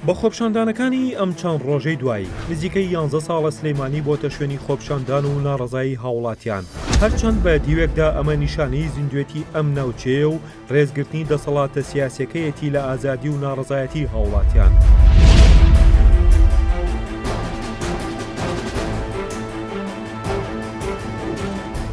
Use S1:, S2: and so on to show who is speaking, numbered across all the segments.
S1: بە خۆپشاندانەکانی ئەم چەند ڕۆژەی دوایی نزیکەی 11 ساڵە سلەیمانی بۆتە شوێنی خۆپشاندان و ناڕەزایی هاوڵاتیان. هەرچەند بە دیوێکدا ئەمە نیشانەی زیندوێتی ئەم ناوچەیە و ڕێزگرتنی دەسەڵاتە سیاسەکەیەتی لە ئازادی و ناڕەزایەتی هاوڵاتیان.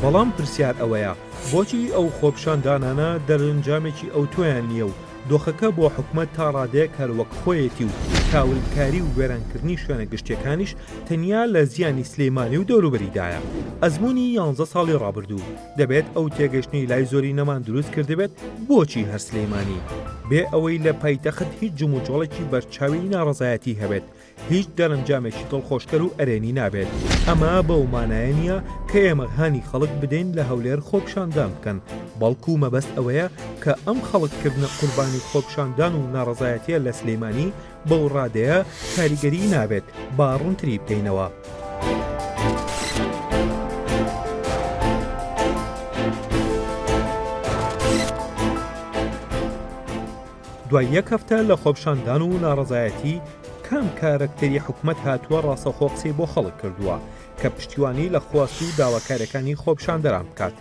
S1: بەڵام پرسیار ئەوەیە بۆچی ئەو خۆپشاندانانە دەرەنجامێکی ئەو تۆیان نییە و دۆخەکە بۆ حکومەت تا ڕادەیەک هەروەک خۆیەتی و تاولکاری و وێرانکردنی شوێنە گشتیەکانیش تەنیا لە زیانی سلەیمانی و دەوروبەریدایە. ئەزموونی 11 ساڵی ڕابردوو دەبێت ئەو تێگەشتنی لای زۆری نەمان دروست کردبێت بۆچی هەر سلەیمانی بێ ئەوەی لە پایتەخت هیچ جموجۆڵێکی بەرچاوی ناڕەزایەتی هەبێت، هیچ دەرەنجامێکی دڵخۆشکەر و ئەرێنی نابێت. ئەمە بەو مانایە نییە کە ئێمە هانی خەڵک بدەین لە هەولێر خۆپشاندان بکەن، بەڵکو مەبەست ئەوەیە کە ئەم خەڵککردنە قوربانی خۆپشاندان و ناڕەزایەتیە لە سلەیمانی بەو ڕادەیە کاریگەری نابێت، با ڕوونتری بکەینەوە. دوای یەک هەفتە لە خۆپشاندان و ناڕەزایەتی کام کارکتەری حکومەت هاتووە ڕاستەخۆ قسەی بۆ خەڵک کردووە کە پشتیوانی لە خواست و داواکارەکانی خۆپشاندەران بکات.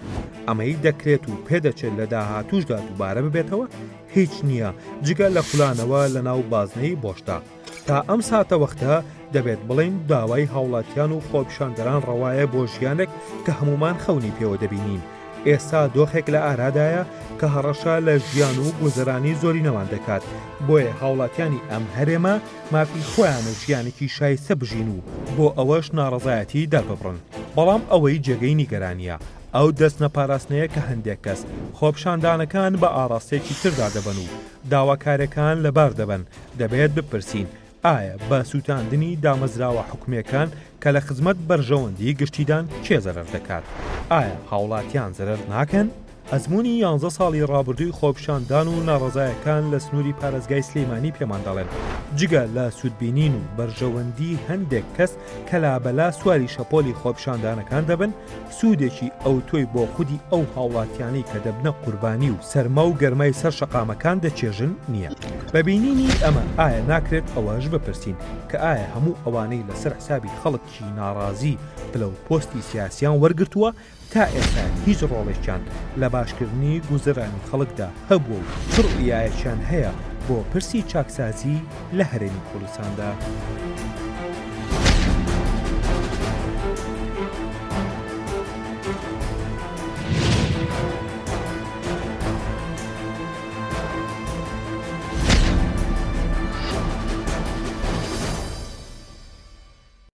S1: ئەمەی دەکرێت و پێدەچێت لە داهاتووشدا دووبارە ببێتەوە هیچ نییە جگە لە خولانەوە لە ناو بازنەی بۆشدا. تا ئەم ساتە وەختە دەبێت بڵین داوای هاوڵاتیان و خۆپشاندەران ڕەوایە بۆ ژیانێک کە هەمومان خەونی پێوە دەبینین. ئێستا دۆخێک لە ئارادایە کە هەڕەشە لە ژیان و گوزەرانی زۆری نەوان دەکات، بۆیە هاوڵاتیانی ئەم هەرێمە مافی خۆیانە ژیانێکی شایستە بژین و بۆ ئەوەش ناڕەزایەتی دەرببڕن. بەڵام ئەوەی جێگەی نیگەرانیە ئەو دەست نەپاراستنەیە کە هەندێک کەس خۆپشاندانەکان بە ئاراستێکی تردا دەبن و داواکارەکان لەبار دەبن. دەبێت بپرسین ئایا بە سووتاندنی دامەزراوە حکومەکان کە لە خزمەت بەرژەوەندی گشتیدان کێ زەرەر دەکات؟ ئایا هاوڵاتیان زەرەر ناکەن؟ ئەزموونی 11 ساڵی ڕابردووی خۆپشاندان و ناڕەزایەکان لە سنووری پارێزگای سلەیمانی پێمان دەڵێن جگە لە سوودبینین و بەرژەوەندی هەندێک کەس کە لابەلا سواری شەپۆلی خۆپشاندانەکان دەبن، سوودێکی ئەو تۆی بۆ خودی ئەو هاوڵاتیانی کە دەبنە قوربانی و سەرمە و گەرمای سەر شەقامەکان دەچێژن نییە. بەبینینی ئەمە ئایا ناکرێت ئەوەش بپرسین کە ئایا هەموو ئەوانەی لەسەر حسابی خەڵکی ناڕازی پلە و پۆستی سیاسیان وەرگرتووە تا ئێستا هیچ ڕۆڵێکیان لە باشکردنی گوزەرانی خەڵکدا هەبووە و چڕئیایەکیان هەیە بۆ پرسی چاکسازی لە هەرێمی کوردستاندا.